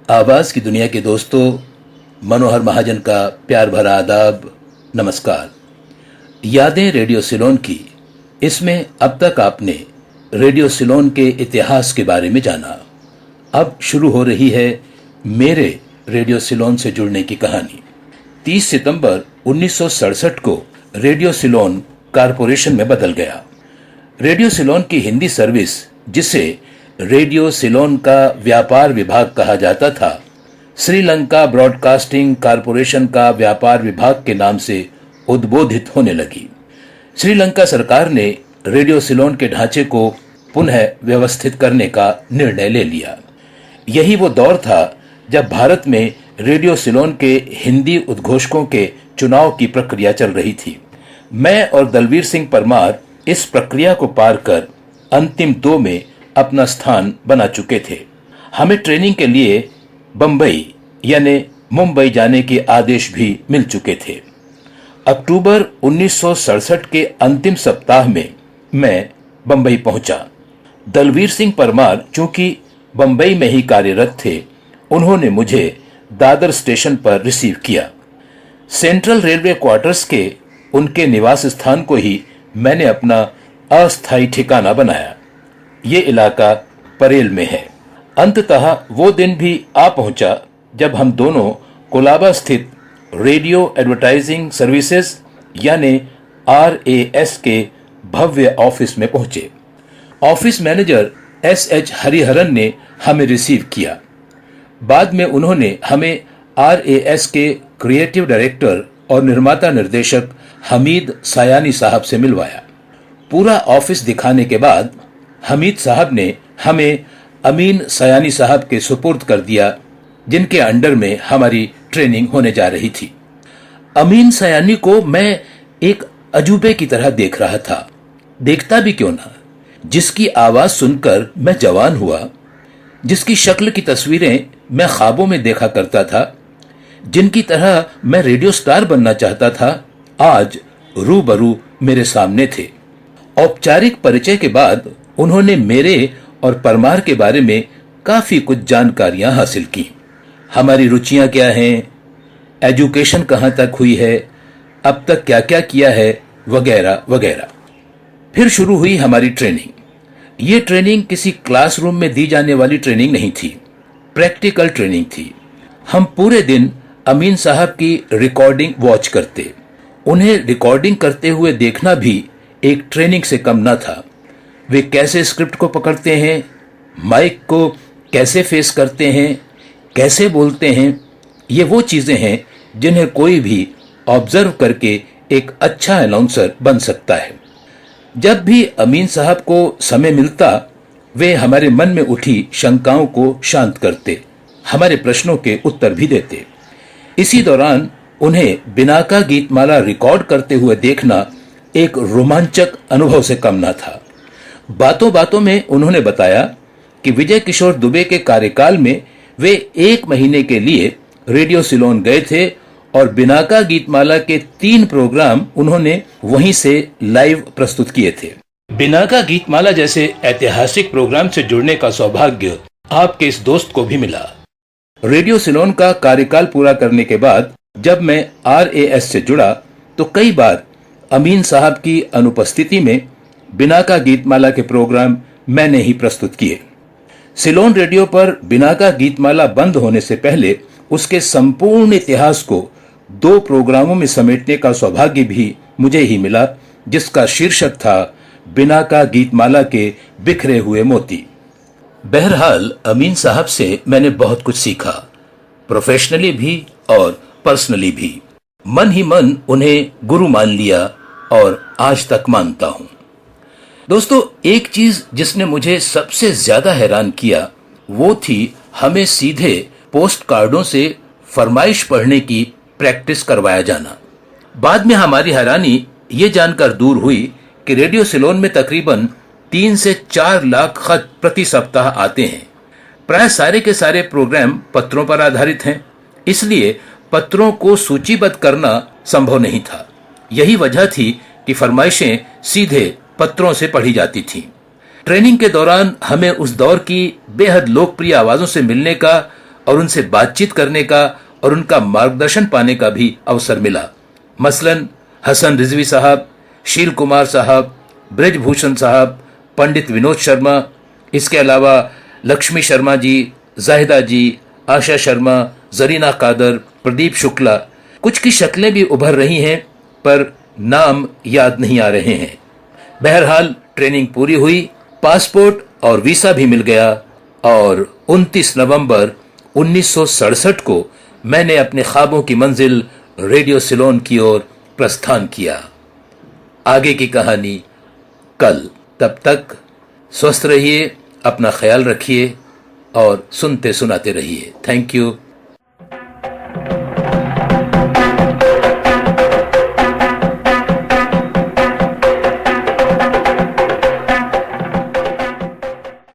आवाज की दुनिया के दोस्तों, मनोहर महाजन का प्यार भरा आदाब, नमस्कार। यादें रेडियो सिलोन की, इसमें अब तक आपने रेडियो सिलोन के इतिहास के बारे में जाना। अब शुरू हो रही है मेरे रेडियो सिलोन से जुड़ने की कहानी। 30 सितंबर 1967 को रेडियो सिलोन कारपोरेशन में बदल गया। रेडियो सिलोन की हिंदी सर्विस, जिसे रेडियो सिलोन का व्यापार विभाग कहा जाता था, श्रीलंका ब्रॉडकास्टिंग कारपोरेशन का व्यापार विभाग के नाम से उद्बोधित होने लगी। श्रीलंका सरकार ने रेडियो सिलोन के ढांचे को पुनः व्यवस्थित करने का निर्णय ले लिया। यही वो दौर था जब भारत में रेडियो सिलोन के हिंदी उद्घोषकों के चुनाव की प्रक्रिया चल रही थी। मैं और दलवीर सिंह परमार इस प्रक्रिया को पार कर अंतिम 2 में अपना स्थान बना चुके थे। हमें ट्रेनिंग के लिए बंबई यानी मुंबई जाने के आदेश भी मिल चुके थे। अक्टूबर 1967 के अंतिम सप्ताह में मैं बंबई पहुंचा। दलवीर सिंह परमार चूंकि बंबई में ही कार्यरत थे, उन्होंने मुझे दादर स्टेशन पर रिसीव किया। सेंट्रल रेलवे क्वार्टर्स के उनके निवास स्थान को ही मैंने अपना अस्थायी ठिकाना बनाया। ये इलाका परेल में है। अंततः वो दिन भी आ पहुंचा जब हम दोनों कोलाबा स्थित रेडियो एडवर्टाइजिंग सर्विसेज यानी RAS के भव्य ऑफिस में पहुंचे। ऑफिस मैनेजर SH हरिहरन ने हमें रिसीव किया। बाद में उन्होंने हमें RAS के क्रिएटिव डायरेक्टर और निर्माता निर्देशक हमीद सायानी साहब से मिलवाया। पूरा ऑफिस दिखाने के बाद हमीद साहब ने हमें अमीन सायानी साहब के सुपुर्द कर दिया, जिनके अंडर में हमारी ट्रेनिंग होने जा रही थी। अमीन सायानी को मैं एक अजूबे की तरह देख रहा था। देखता भी क्यों ना, जिसकी आवाज सुनकर मैं जवान हुआ, जिसकी शक्ल की तस्वीरें मैं ख्वाबों में देखा करता था, जिनकी तरह मैं रेडियो स्टार बनना चाहता था, आज रूबरू मेरे सामने थे। औपचारिक परिचय के बाद उन्होंने मेरे और परमार के बारे में काफी कुछ जानकारियां हासिल की। हमारी रुचियां क्या हैं, एजुकेशन कहां तक हुई है, अब तक क्या क्या किया है, वगैरह वगैरह। फिर शुरू हुई हमारी ट्रेनिंग। ये ट्रेनिंग किसी क्लासरूम में दी जाने वाली ट्रेनिंग नहीं थी, प्रैक्टिकल ट्रेनिंग थी। हम पूरे दिन अमीन साहब की रिकॉर्डिंग वॉच करते। उन्हें रिकॉर्डिंग करते हुए देखना भी एक ट्रेनिंग से कम न था। वे कैसे स्क्रिप्ट को पकड़ते हैं, माइक को कैसे फेस करते हैं, कैसे बोलते हैं, ये वो चीजें हैं जिन्हें कोई भी ऑब्जर्व करके एक अच्छा अनाउंसर बन सकता है। जब भी अमीन साहब को समय मिलता, वे हमारे मन में उठी शंकाओं को शांत करते, हमारे प्रश्नों के उत्तर भी देते। इसी दौरान उन्हें बिनाका गीतमाला रिकॉर्ड करते हुए देखना एक रोमांचक अनुभव से कम न था। बातों बातों में उन्होंने बताया कि विजय किशोर दुबे के कार्यकाल में वे 1 महीने के लिए रेडियो सिलोन गए थे और बिनाका गीतमाला के 3 प्रोग्राम उन्होंने वहीं से लाइव प्रस्तुत किए थे। बिनाका गीतमाला जैसे ऐतिहासिक प्रोग्राम से जुड़ने का सौभाग्य आपके इस दोस्त को भी मिला। रेडियो सिलोन का कार्यकाल पूरा करने के बाद जब मैं RAS से जुड़ा तो कई बार अमीन साहब की अनुपस्थिति में बिनाका गीतमाला के प्रोग्राम मैंने ही प्रस्तुत किए। सिलोन रेडियो पर बिनाका गीतमाला बंद होने से पहले उसके संपूर्ण इतिहास को 2 प्रोग्रामों में समेटने का सौभाग्य भी मुझे ही मिला, जिसका शीर्षक था बिनाका गीतमाला के बिखरे हुए मोती। बहरहाल अमीन साहब से मैंने बहुत कुछ सीखा, प्रोफेशनली भी और पर्सनली भी। मन ही मन उन्हें गुरु मान लिया और आज तक मानता हूं। दोस्तों, एक चीज जिसने मुझे सबसे ज्यादा हैरान किया वो थी हमें सीधे पोस्ट कार्डों से फरमाइश पढ़ने की प्रैक्टिस करवाया जाना। बाद में हमारी हैरानी ये जानकर दूर हुई कि रेडियो सिलोन में तकरीबन 3 से 4 लाख खत प्रति सप्ताह आते हैं। प्राय सारे के सारे प्रोग्राम पत्रों पर आधारित हैं, इसलिए पत्रों को सूचीबद्ध करना संभव नहीं था। यही वजह थी कि फरमाइशें सीधे पत्रों से पढ़ी जाती थीं। ट्रेनिंग के दौरान हमें उस दौर की बेहद लोकप्रिय आवाजों से मिलने का और उनसे बातचीत करने का और उनका मार्गदर्शन पाने का भी अवसर मिला। मसलन हसन रिजवी साहब, शील कुमार साहब, ब्रजभूषण साहब, पंडित विनोद शर्मा, इसके अलावा लक्ष्मी शर्मा जी, जाहिदा जी, आशा शर्मा, जरीना कादर, प्रदीप शुक्ला। कुछ की शक्लें भी उभर रही हैं पर नाम याद नहीं आ रहे हैं। बहरहाल ट्रेनिंग पूरी हुई, पासपोर्ट और वीसा भी मिल गया और 29 नवंबर 1967 को मैंने अपने ख्वाबों की मंजिल रेडियो सिलोन की ओर प्रस्थान किया। आगे की कहानी कल। तब तक स्वस्थ रहिए, अपना ख्याल रखिए और सुनते सुनाते रहिए। Thank you.